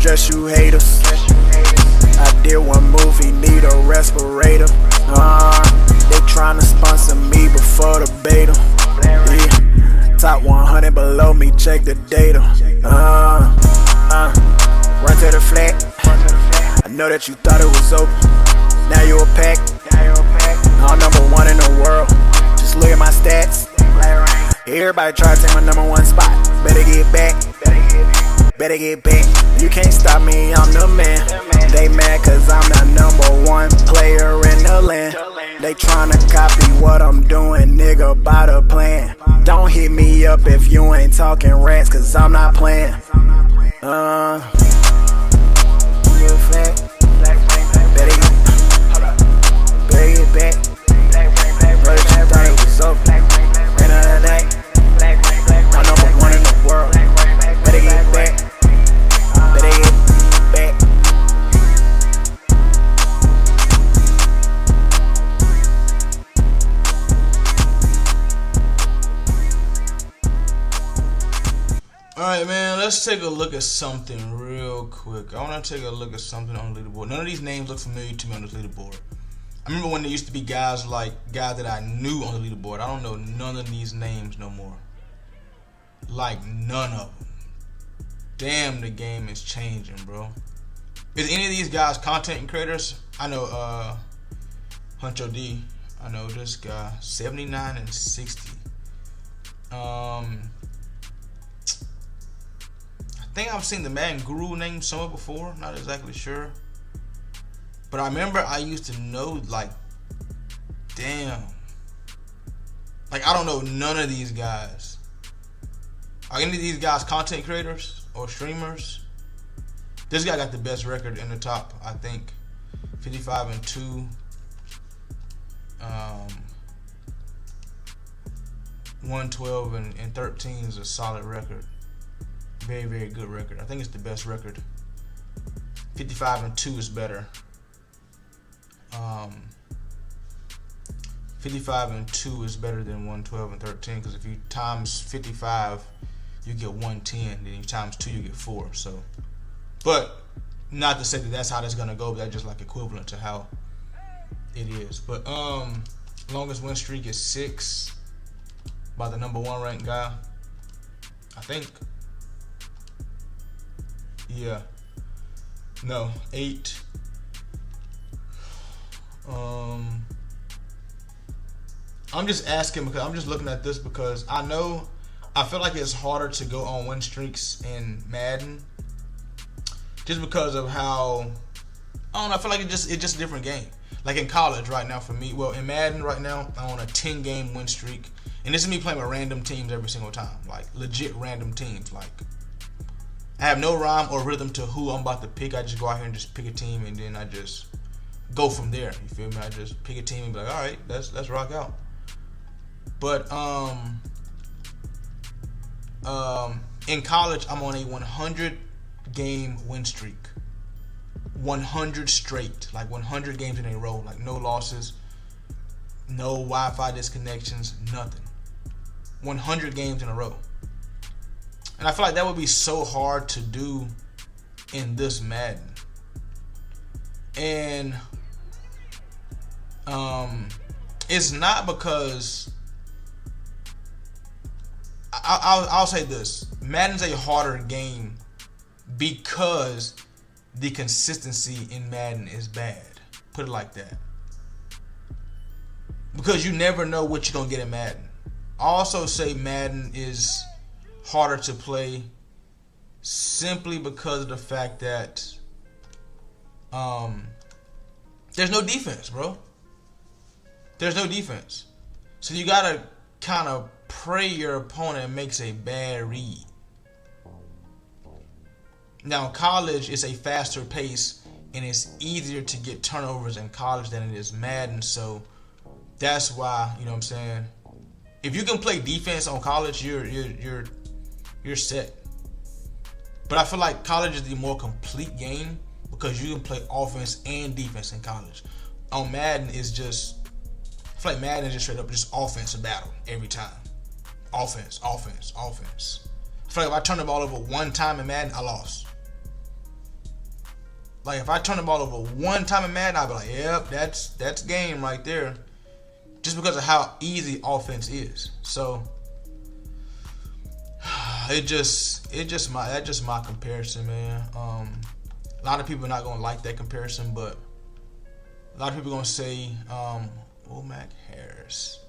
Stress you haters. I did one movie, need a respirator. They tryna sponsor me before the beta. Yeah. Top 100 below me, check the data. Run to the flat. I know that you thought it was open. Now you a pack. I'm #1 in the world. Just look at my stats. Everybody try to take my #1 spot. Better get back. Better get back. You can't stop me, I'm the man. They mad cause I'm the #1 player in the land. They tryna copy what I'm doing, nigga, by the plan. Don't hit me up if you ain't talking rats, cause I'm not playing. Better get back. But you thought it was over. End of the day, I'm #1 in the world. Better get back. Better get back. Alright, man, let's take a look at something real quick. I want to take a look at something on the leaderboard. None of these names look familiar to me on the leaderboard. I remember when there used to be guys that I knew on the leaderboard. I don't know none of these names no more. Like, none of them. Damn, the game is changing, bro. Is any of these guys content creators? I know Huncho D. I know this guy. 79 and 60. I think I've seen the Madden Guru name somewhere before. Not exactly sure. But I remember I used to know, like, damn. Like, I don't know none of these guys. Are any of these guys content creators or streamers? This guy got the best record in the top, I think. 55 and 2. 112 and 13 is a solid record. Very, very good record. I think it's the best record. 55 and 2 is better. 55 and 2 is better than 112 and 13, because if you times 55, you get 110. Then you times 2, you get 4. So, but not to say that that's how that's gonna go. But that's just like equivalent to how it is. But longest win streak is 6 by the #1 ranked guy. I think. Yeah. No, 8. I'm just asking because I'm just looking at this because I feel like it's harder to go on win streaks in Madden just because of how, I don't know, I feel like it's just a different game. Like in college right now for me, well in Madden right now I'm on a 10-game win streak, and this is me playing with random teams every single time, like legit random teams. Like I have no rhyme or rhythm to who I'm about to pick. I just go out here and just pick a team, and then I just go from there. You feel me? I just pick a team and be like, all right, let's rock out. But in college, I'm on a 100-game win streak. 100 straight, like 100 games in a row, like no losses, no Wi-Fi disconnections, nothing. 100 games in a row. And I feel like that would be so hard to do in this Madden. And it's not because I'll say this: Madden's a harder game because the consistency in Madden is bad. Put it like that. Because you never know what you're gonna get in Madden. I also say Madden is harder to play simply because of the fact that there's no defense, bro. There's no defense. So you gotta kind of pray your opponent makes a bad read. Now in college, it's a faster pace and it's easier to get turnovers in college than it is Madden. So that's why, you know what I'm saying, if you can play defense on college, you're set. But I feel like college is the more complete game because you can play offense and defense in college. On Madden, it's just, I feel like Madden is just straight up just offensive battle every time. Offense, offense, offense. I feel like if I turn the ball over one time in Madden, I lost. Like if I turn the ball over one time in Madden, I'd be like, yep, that's game right there. Just because of how easy offense is. So that's just my comparison, man. A lot of people are not gonna like that comparison, but a lot of people are gonna say, Mac Harris.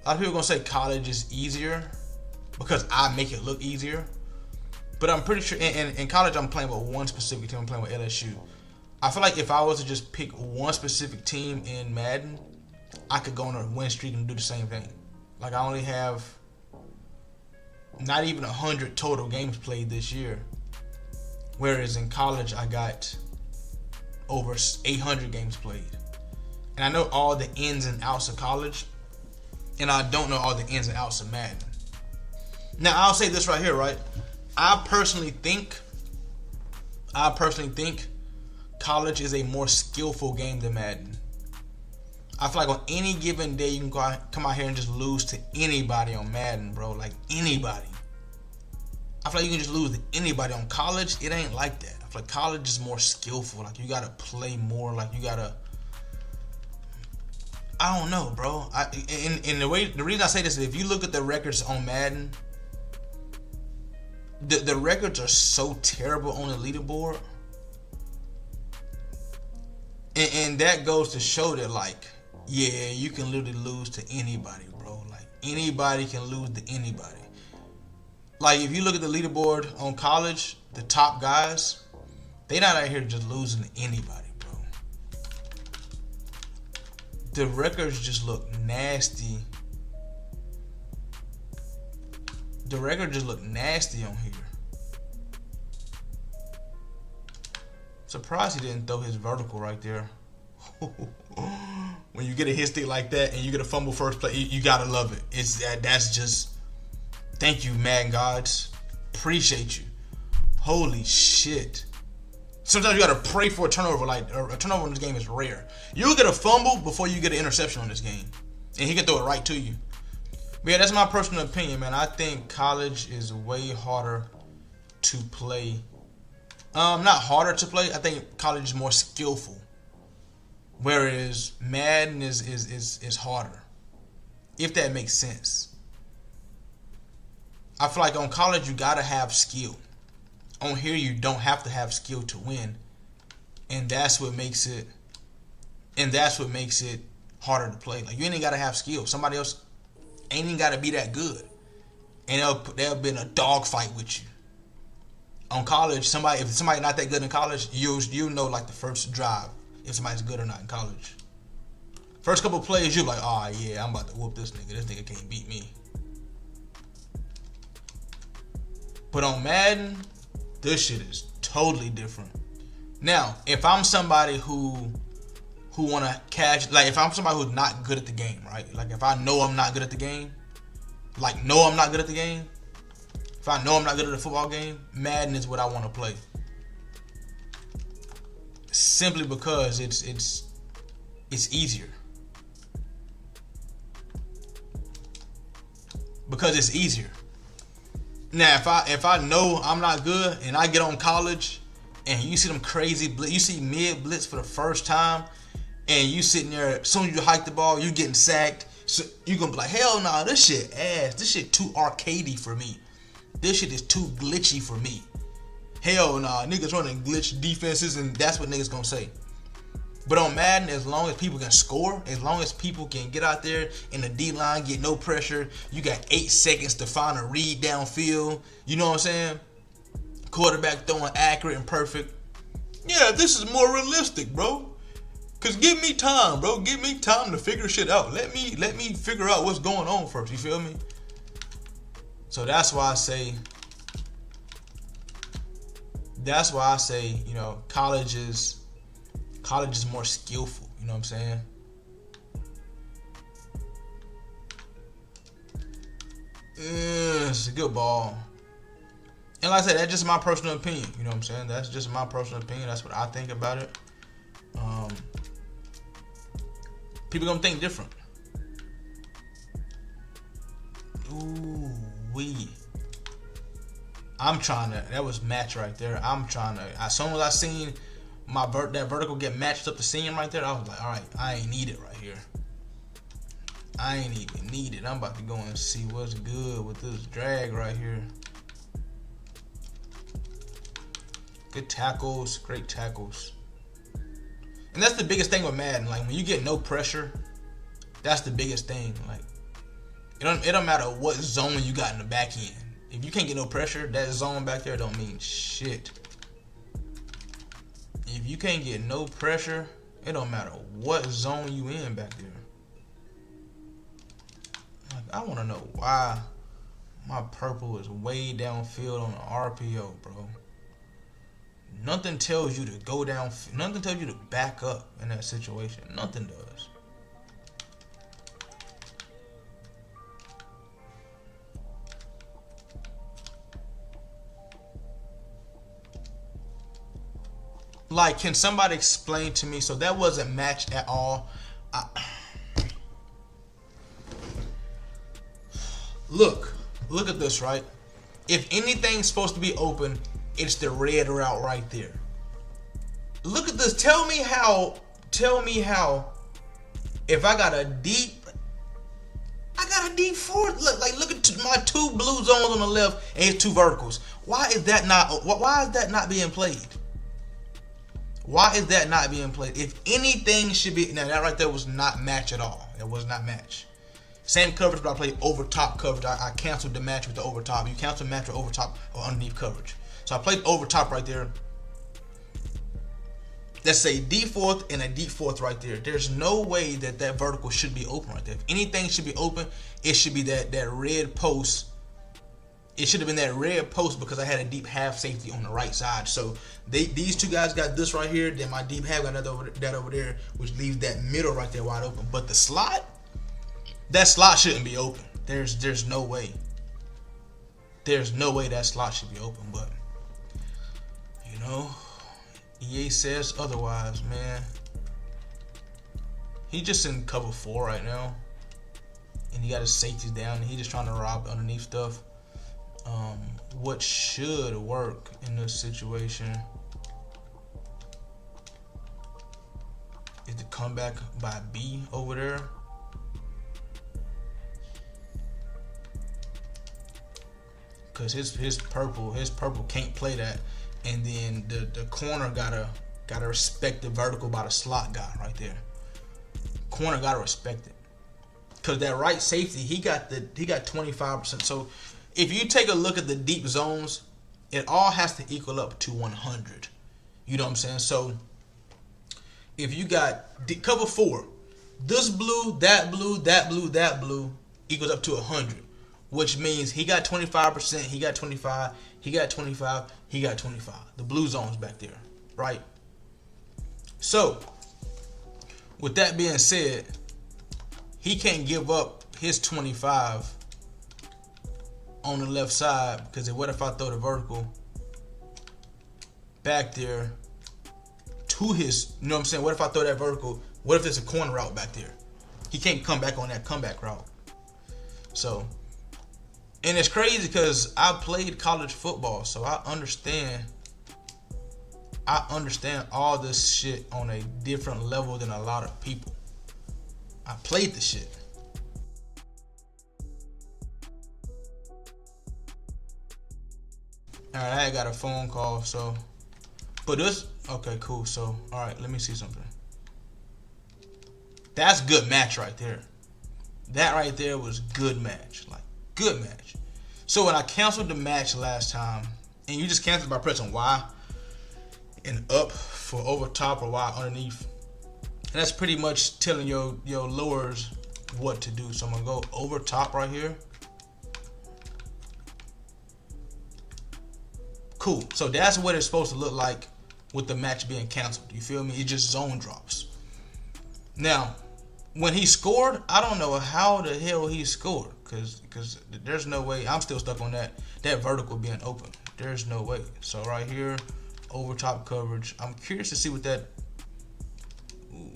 A lot of people are gonna say college is easier because I make it look easier. But I'm pretty sure in college I'm playing with one specific team. I'm playing with LSU. I feel like if I was to just pick one specific team in Madden, I could go on a win streak and do the same thing. Like I only have not even 100 total games played this year. Whereas in college I got over 800 games played. And I know all the ins and outs of college, and I don't know all the ins and outs of Madden. Now I'll say this right here, right? I personally think college is a more skillful game than Madden. I feel like on any given day you can come out here and just lose to anybody on Madden, bro. Like anybody. I feel like you can just lose to anybody. On college, it ain't like that. I feel like college is more skillful. Like you gotta play more. Like you gotta. I don't know, bro. The reason I say this is if you look at the records on Madden, the records are so terrible on the leaderboard, and that goes to show that like. Yeah, you can literally lose to anybody, bro. Like, anybody can lose to anybody. Like, if you look at the leaderboard on college, the top guys, they not out here just losing to anybody, bro. The records just look nasty. The record just look nasty on here. Surprised he didn't throw his vertical right there. When you get a hit stick like that and you get a fumble first play, you gotta love it. That's just thank you, Madden gods. Appreciate you. Holy shit. Sometimes you gotta pray for a turnover. Like a turnover in this game is rare. You'll get a fumble before you get an interception on this game, and he can throw it right to you. But yeah, that's my personal opinion, man. I think college is way harder to play. Not harder to play. I think college is more skillful. Whereas Madden is harder, if that makes sense. I feel like on college you gotta have skill. On here you don't have to have skill to win, and that's what makes it. Harder to play. Like you ain't gotta have skill. Somebody else ain't even gotta be that good, and they'll be in a dogfight with you. On college, if somebody not that good in college, you know like the first drive. If somebody's good or not in college. First couple of plays, you're like, oh yeah, I'm about to whoop this nigga. This nigga can't beat me. But on Madden, this shit is totally different. Now, if I'm somebody who wanna catch, like if I'm somebody who's not good at the game, right? Like if I know I'm not good at the game, if I know I'm not good at the football game, Madden is what I want to play. Simply because it's easier. Because it's easier. Now, if I know I'm not good and I get on college and you see them crazy blitz, you see mid blitz for the first time, and you sitting there, as soon as you hike the ball, you getting sacked. So you gonna be like, hell nah, this shit ass. This shit too arcadey for me. This shit is too glitchy for me. Hell nah, niggas running glitch defenses, and that's what niggas gonna say. But on Madden, as long as people can score, as long as people can get out there in the D-line, get no pressure, you got 8 seconds to find a read downfield. You know what I'm saying? Quarterback throwing accurate and perfect. Yeah, this is more realistic, bro. Cause give me time, bro. Give me time to figure shit out. Let me figure out what's going on first. You feel me? So that's why I say, you know, college is more skillful. You know what I'm saying? It's a good ball. And like I said, that's just my personal opinion. You know what I'm saying? That's just my personal opinion. That's what I think about it. People gonna think different. Ooh wee. That was match right there. As soon as I seen that vertical get matched up the seam right there, I was like, all right, I ain't need it right here. I ain't even need it. I'm about to go and see what's good with this drag right here. Good tackles, great tackles. And that's the biggest thing with Madden. Like, when you get no pressure, that's the biggest thing. Like, it don't matter what zone you got in the back end. If you can't get no pressure, that zone back there don't mean shit. If you can't get no pressure, it don't matter what zone you in back there. Like, I want to know why my purple is way downfield on the RPO, bro. Nothing tells you to go down. Nothing tells you to back up in that situation. Nothing does. Like, can somebody explain to me? So that wasn't matched at all. Look at this, right? If anything's supposed to be open, it's the red route right there. Look at this. Tell me how. If I got a deep fourth. Look at my two blue zones on the left and his two verticals. Why is that not being played? Why is that not being played? If anything should be, now that right there was not match at all. It was not match. Same coverage, but I played over top coverage. I canceled the match with the over top. You cancel match with over top or underneath coverage. So I played over top right there. Let's say deep fourth and a deep fourth right there. There's no way that vertical should be open right there. If anything should be open, it should be that red post. It should have been that red post because I had a deep half safety on the right side. So these two guys got this right here. Then my deep half got that over there, which leaves that middle right there wide open. But the slot, that slot shouldn't be open. There's no way. There's no way that slot should be open. But you know, EA says otherwise, man. He just in cover 4 right now, and he got his safeties down. And he just trying to rob underneath stuff. What should work in this situation is to come back by B over there. Cause his purple can't play that, and then the corner gotta respect the vertical by the slot guy right there. Corner gotta respect it. Cause that right safety, he got 25%. So if you take a look at the deep zones, it all has to equal up to 100. You know what I'm saying? So if you got cover 4, this blue, that blue, that blue, that blue equals up to 100, which means he got 25%, he got 25, he got 25, he got 25. The blue zone's back there, right? So with that being said, he can't give up his 25 on the left side, because what if I throw the vertical back there to his, you know what I'm saying? What if I throw that vertical? What if there's a corner route back there? He can't come back on that comeback route. So, and it's crazy because I played college football, so I understand all this shit on a different level than a lot of people. I played the shit. Alright, I got a phone call, so. But this, okay, cool. So, alright, let me see something. That's good match right there. That right there was good match. Like, good match. So when I canceled the match last time, and you just canceled by pressing Y and up for over top or Y underneath, and that's pretty much telling your lowers what to do. So I'm gonna go over top right here. Cool. So that's what it's supposed to look like with the match being canceled. You feel me? It just zone drops. Now, when he scored, I don't know how the hell he scored, because there's no way. I'm still stuck on that vertical being open. There's no way. So right here, over top coverage. I'm curious to see what that. Ooh,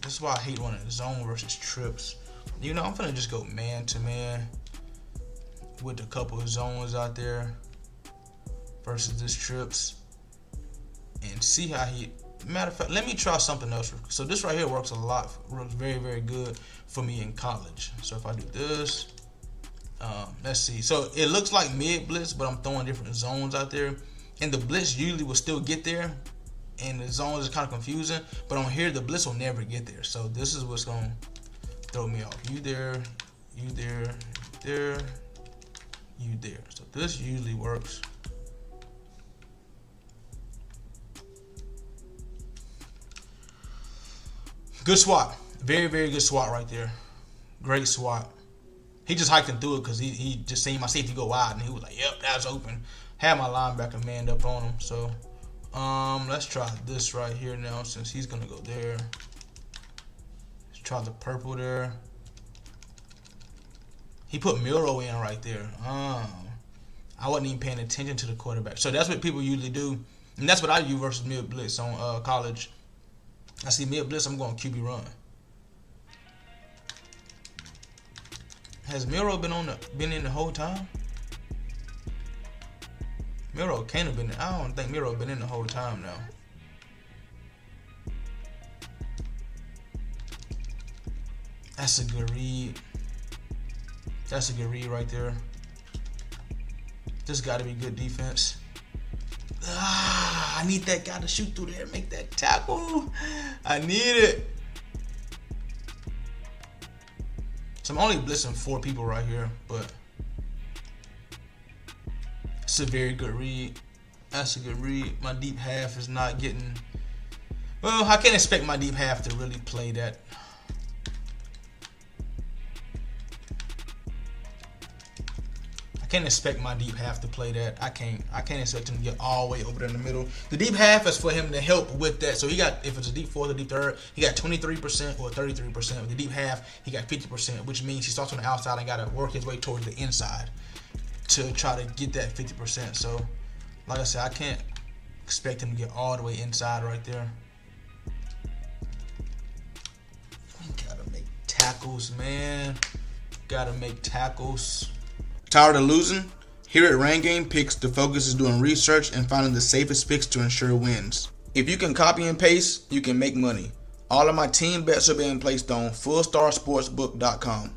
this is why I hate running zone versus trips. You know, I'm gonna just go man to man with a couple of zones out there versus this trips, and see how he matter of fact, let me try something else. So this right here works very, very good for me in college. So if I do this, let's see. So it looks like mid blitz, but I'm throwing different zones out there, and the blitz usually will still get there, and the zones is kind of confusing. But on here, the blitz will never get there. So this is what's gonna throw me off. You there, you there, there, you there. So this usually works. Good swat. Very, very good swat right there. Great swat. He just hiked him through it because he just seen my safety go wide, and he was like, yep, that's open. Had my linebacker manned up on him. So let's try this right here now since he's going to go there. Let's try the purple there. He put Milrow in right there. I wasn't even paying attention to the quarterback. So that's what people usually do. And that's what I use versus mid blitz on college. I see mid blitz, I'm going QB run. Has Miro been in the whole time? Miro can't have been. I don't think Miro been in the whole time now. That's a good read. That's a good read right there. This got to be good defense. I need that guy to shoot through there and make that tackle. I need it. So I'm only blitzing 4 people right here, but it's a very good read. That's a good read. My deep half is not getting... Well, I can't expect my deep half to really play that. I can't expect my deep half to play that. I can't expect him to get all the way over there in the middle. The deep half is for him to help with that. So he got, if it's a deep fourth or deep third, he got 23% or 33%. With the deep half, he got 50%, which means he starts on the outside and got to work his way towards the inside to try to get that 50%. So, like I said, I can't expect him to get all the way inside right there. Gotta make tackles, man. Gotta make tackles. Tired of losing? Here at Rain Game Picks, the focus is doing research and finding the safest picks to ensure wins. If you can copy and paste, you can make money. All of my team bets are being placed on fullstarsportsbook.com.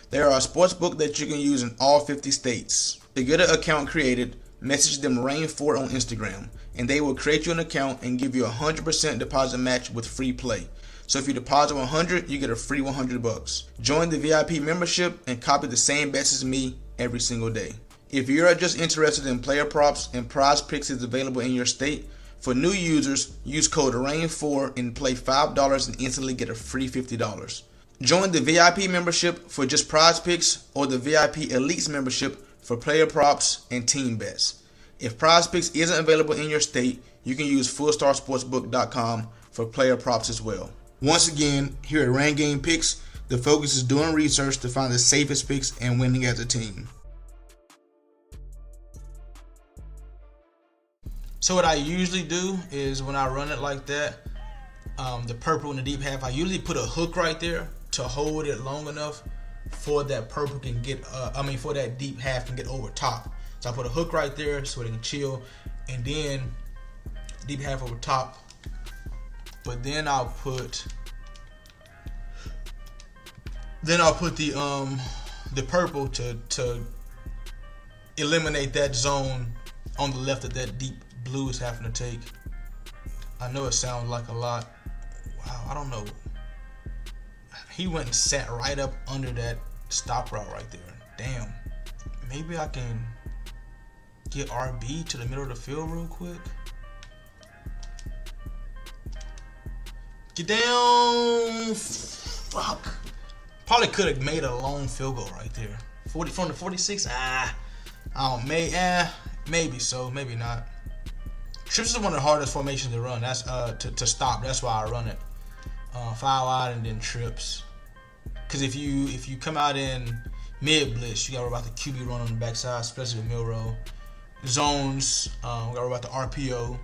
They are a sportsbook that you can use in all 50 states. To get an account created, message them Rain4 on Instagram, and they will create you an account and give you a 100% deposit match with free play. So if you deposit $100, you get a free $100. Join the VIP membership and copy the same bets as me every single day. If you're just interested in player props and prize picks is available in your state, for new users, use code RAIN4 and play $5 and instantly get a free $50. Join the VIP membership for just prize picks or the VIP Elites membership for player props and team bets. If prize picks isn't available in your state, you can use fullstarsportsbook.com for player props as well. Once again, here at Rain Game Picks, the focus is doing research to find the safest picks and winning as a team. So what I usually do is when I run it like that, the purple in the deep half, I usually put a hook right there to hold it long enough for that purple can get, for that deep half can get over top. So I put a hook right there so it can chill, and then deep half over top. But then I'll put the purple to eliminate that zone on the left that that deep blue is having to take. I know it sounds like a lot. Wow, I don't know. He went and sat right up under that stop route right there. Damn. Maybe I can get RB to the middle of the field real quick. Get down. Fuck. Probably could have made a long field goal right there. 40 from the 46. Maybe so, maybe not. Trips is one of the hardest formations to run. That's to stop. That's why I run it. 5 wide and then trips. Because if you come out in mid blitz, you gotta worry about the QB run on the backside, especially with Milrow. Zones, we gotta worry about the RPO.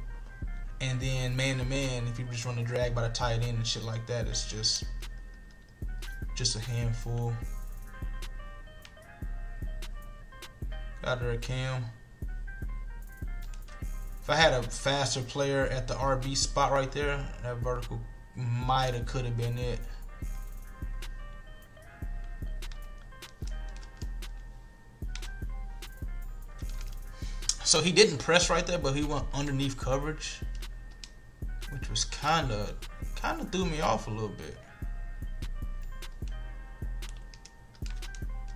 And then man to man, if you just run the drag by the tight end and shit like that, it's just a handful. Got her a cam. If I had a faster player at the RB spot right there, that vertical could have been it. So he didn't press right there, but he went underneath coverage, which was kind of threw me off a little bit.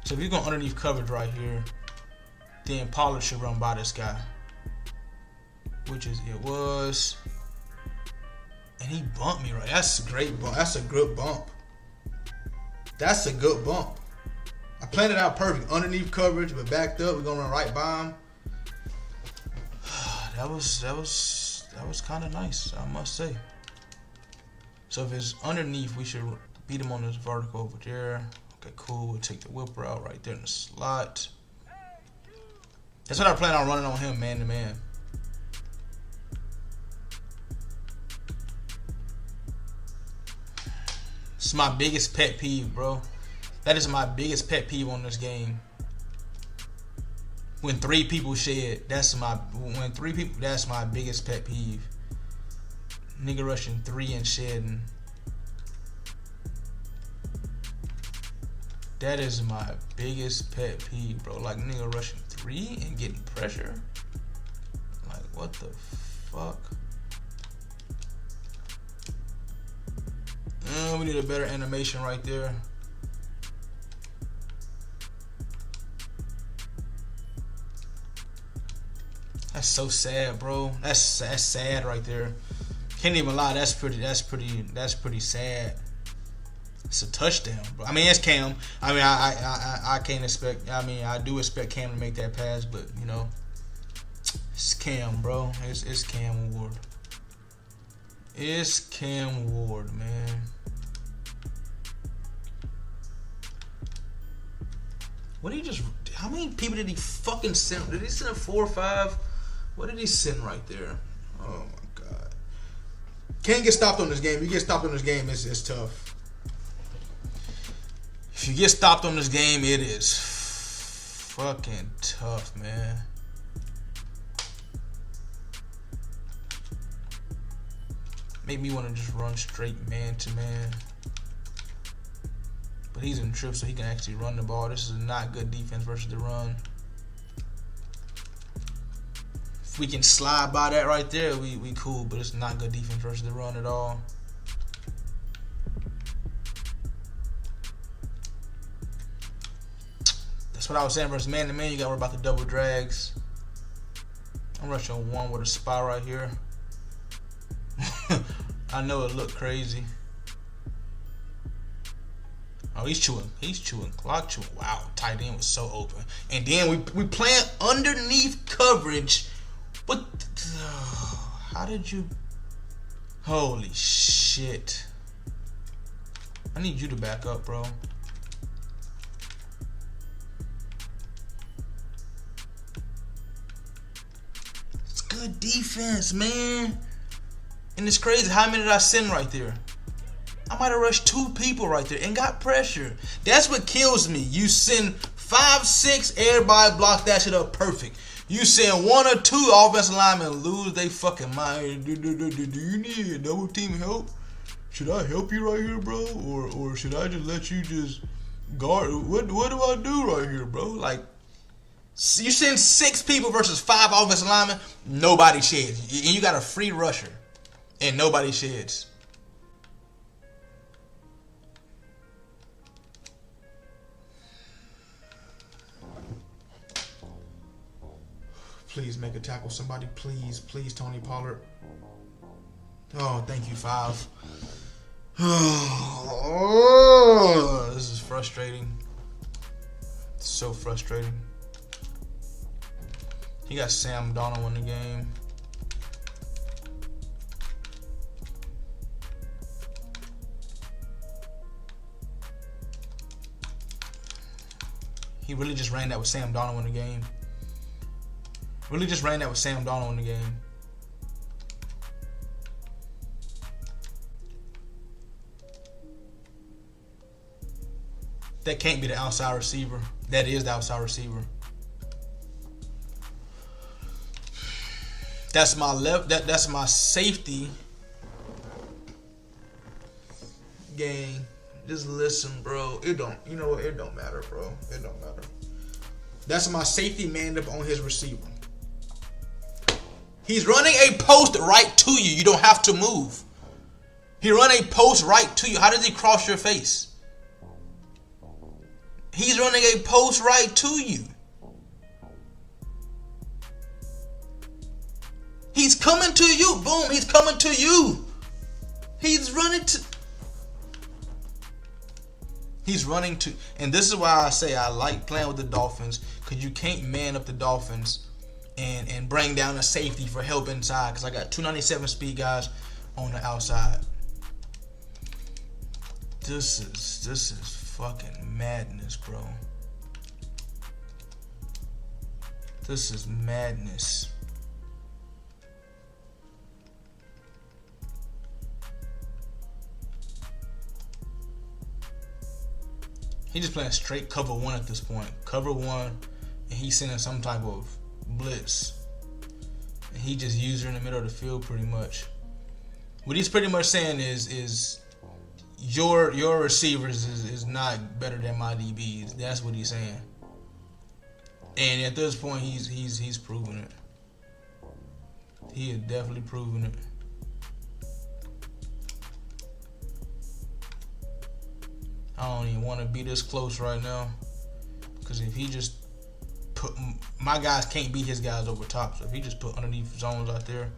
So if he's going underneath coverage right here, then Pollard should run by this guy, which is it was, and he bumped me right. That's a great bump. That's a good bump. That's a good bump. I planned it out perfect. Underneath coverage, but backed up. We're gonna run right by him. That was kind of nice, I must say. So if it's underneath, we should beat him on this vertical over there. Okay, cool. We'll take the whipper out right there in the slot. That's what I plan on running on him, man to man. It's my biggest pet peeve, bro. That is my biggest pet peeve on this game. When 3 people shed, that's my biggest pet peeve. Nigga rushing 3 and shedding. That is my biggest pet peeve, bro. Like, nigga rushing 3 and getting pressure. Like, what the fuck? We need a better animation right there. That's so sad, bro. That's sad right there. Can't even lie. That's pretty sad. It's a touchdown, bro. I mean, it's Cam. I mean, I can't expect. I mean, I do expect Cam to make that pass, but you know, it's Cam, bro. It's Cam Ward. It's Cam Ward, man. What did he just? How many people did he fucking send? Did he send 4 or 5? What did he send right there? Oh my god! Can't get stopped on this game. You get stopped on this game, it's tough. If you get stopped on this game, it is fucking tough, man. Make me want to just run straight man to man. But he's in trip, so he can actually run the ball. This is not good defense versus the run. If we can slide by that right there, we cool. But it's not good defense versus the run at all. That's what I was saying versus man to man. You got to worry about the double drags. I'm rushing 1 with a spy right here. I know it looked crazy. Oh, he's chewing, clock chewing. Wow, tight end was so open. And then we playing underneath coverage. What? How did you? Holy shit! I need you to back up, bro. It's good defense, man. And it's crazy. How many did I send right there? I might have rushed 2 people right there and got pressure. That's what kills me. You send 5, 6, everybody block that shit up perfect. You send 1 or 2 offensive linemen lose they fucking mind. Do you need double team help? Should I help you right here, bro? Or should I just let you just guard? What do I do right here, bro? Like, you send 6 people versus 5 offensive linemen, nobody sheds. And you got a free rusher, and nobody sheds. Please make a tackle, somebody. Please, Tony Pollard. Oh, thank you, 5. Oh, this is frustrating. It's so frustrating. He got Sam Darnold in the game. He really just ran that with Sam Darnold in the game. Really just ran that with Sam Darnold in the game. That can't be the outside receiver. That is the outside receiver. That's my left. That's my safety. Gang, just listen, bro. It don't. You know what? It don't matter, bro. It don't matter. That's my safety man up on his receiver. He's running a post right to you. You don't have to move. He run a post right to you. How did he cross your face? He's running a post right to you. He's coming to you. Boom. He's coming to you. He's running to. He's running to. And this is why I say I like playing with the Dolphins. Because you can't man up the Dolphins and bring down a safety for help inside. Because I got 297 speed guys on the outside. This is fucking madness, bro. This is madness. He's just playing straight cover one at this point. Cover one, and he's sending some type of blitz. And he just used her in the middle of the field pretty much. What he's pretty much saying is your receivers is not better than my DBs. That's what he's saying. And at this point, he's proving it. He is definitely proving it. I don't even want to be this close right now, because if he just put, my guys can't beat his guys over top. So if he just put underneath zones out there,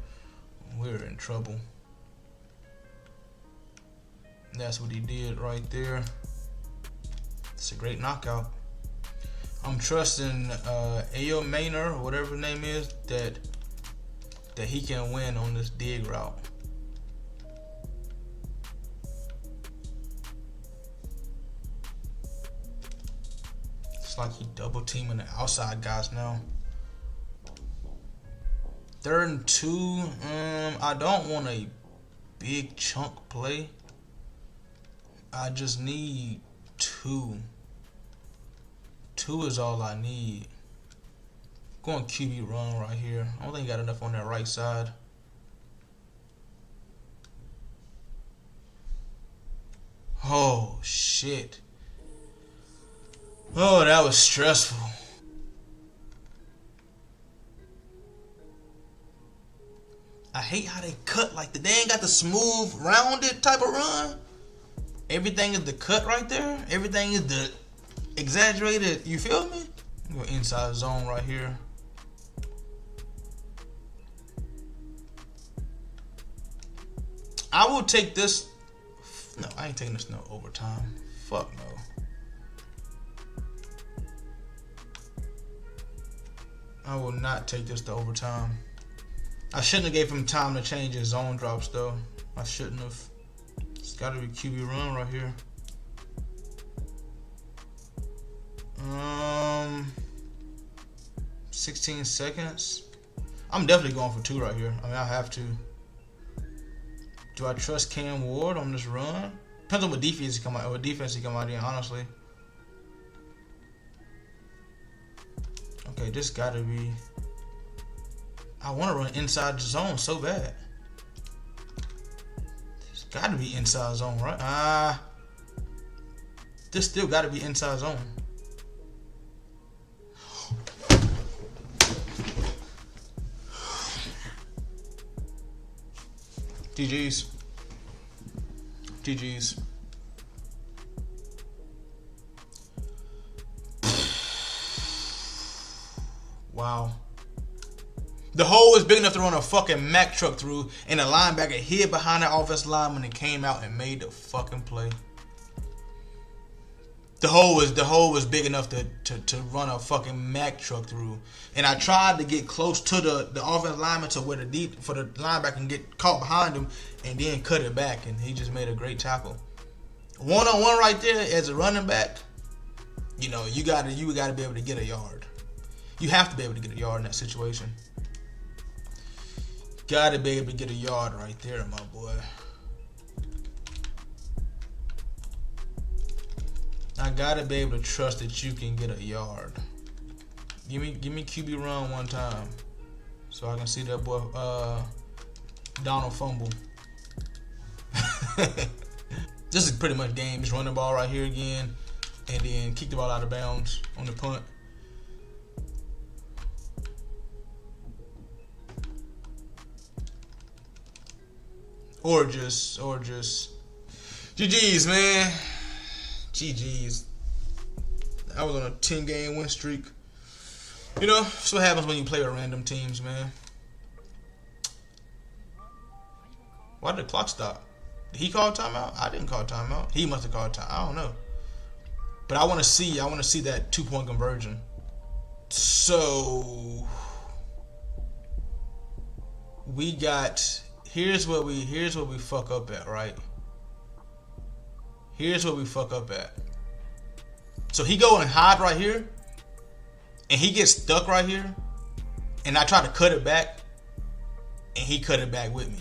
we're in trouble. That's what he did right there. It's a great knockout. I'm trusting Ayo Maynor, or whatever his name is, that he can win on this dig route. It's like he double teaming the outside guys now. 3rd and 2. I don't want a big chunk play. I just need 2. 2 is all I need. Going QB run right here. I don't think he got enough on that right side. Oh shit. Oh, that was stressful. I hate how they cut like that. They ain't got the smooth, rounded type of run. Everything is the cut right there. Everything is the exaggerated. You feel me? I'm going inside zone right here. I will take this. No, I ain't taking this no overtime. Fuck no. I will not take this to overtime. I shouldn't have gave him time to change his zone drops though. I shouldn't have. It's got to be QB run right here. 16 seconds. I'm definitely going for 2 right here. I mean, I have to. Do I trust Cam Ward on this run? Depends on what defense he come out. What defense he come out in, honestly. Okay, this gotta be. I want to run inside the zone so bad. It's gotta be inside zone, right? This still gotta be inside zone. GG's. GG's. Wow. The hole was big enough to run a fucking Mack truck through, and the linebacker hid behind the offensive lineman and came out and made the fucking play. The hole was big enough to run a fucking Mack truck through, and I tried to get close to the offensive lineman to where for the linebacker can get caught behind him, and then cut it back, and he just made a great tackle. 1-on-1 right there as a running back. You know, you gotta be able to get a yard. You have to be able to get a yard in that situation. Gotta be able to get a yard right there, my boy. I gotta be able to trust that you can get a yard. Give me QB run one time. So I can see that boy Donald fumble. This is pretty much game. Just run the ball right here again, and then kick the ball out of bounds on the punt. Or just GG's, man. GG's. I was on a 10-game win streak. You know, that's what happens when you play with random teams, man. Why did the clock stop? Did he call timeout? I didn't call timeout. He must have called time. I don't know. But I want to see that 2-point conversion. So we got. Here's what we fuck up at, right? Here's what we fuck up at. So he go and hide right here, and he gets stuck right here, and I try to cut it back, and he cut it back with me.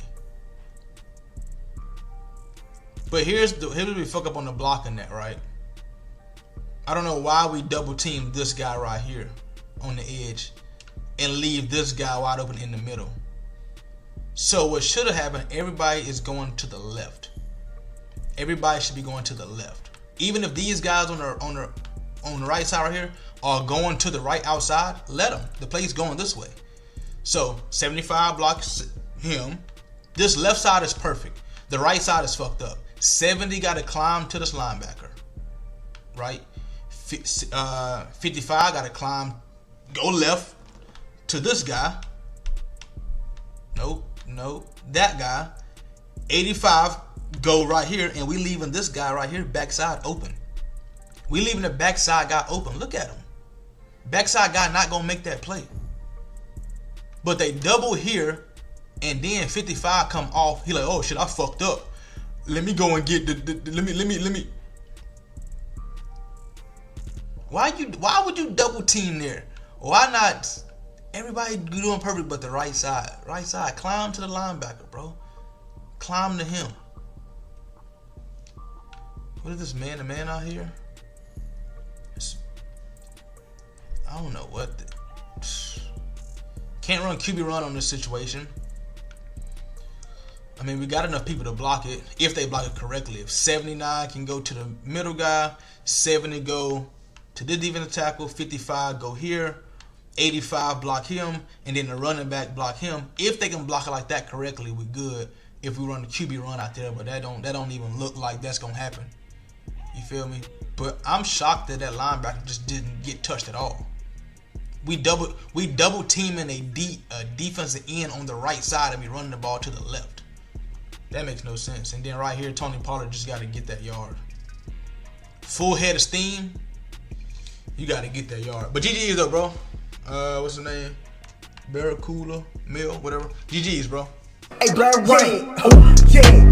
But here's what we fuck up on the blocking that, right? I don't know why we double team this guy right here on the edge and leave this guy wide open in the middle. So what should have happened, everybody is going to the left. Everybody should be going to the left. Even if these guys on the right side right here are going to the right outside, let them. The play's going this way. So 75 blocks him. This left side is perfect. The right side is fucked up. 70 got to climb to this linebacker. Right? 55 got to climb, go left to this guy. Nope. That guy. 85 go right here, and we leaving this guy right here backside open. We leaving the backside guy open. Look at him. Backside guy not gonna make that play. But they double here, and then 55 come off. He like, oh shit, I fucked up. Let me go and get let me. Why would you double team there? Why not? Everybody doing perfect but the right side. Right side. Climb to the linebacker, bro. Climb to him. What is this man-to-man out here? I don't know what. Can't run QB run on this situation. I mean, we got enough people to block it if they block it correctly. If 79 can go to the middle guy, 70 go to this defensive tackle, 55 go here, 85 block him, and then the running back block him. If they can block it like that correctly, we good. If we run the QB run out there, but that don't even look like that's gonna happen. You feel me? But I'm shocked that linebacker just didn't get touched at all. We double teaming a defensive end on the right side and we running the ball to the left. That makes no sense. And then right here, Tony Pollard just got to get that yard. Full head of steam. You got to get that yard. But GG's though, bro. What's his name? Barracuda, Mill, whatever. GG's, bro. Hey, Black White. Oh, yeah.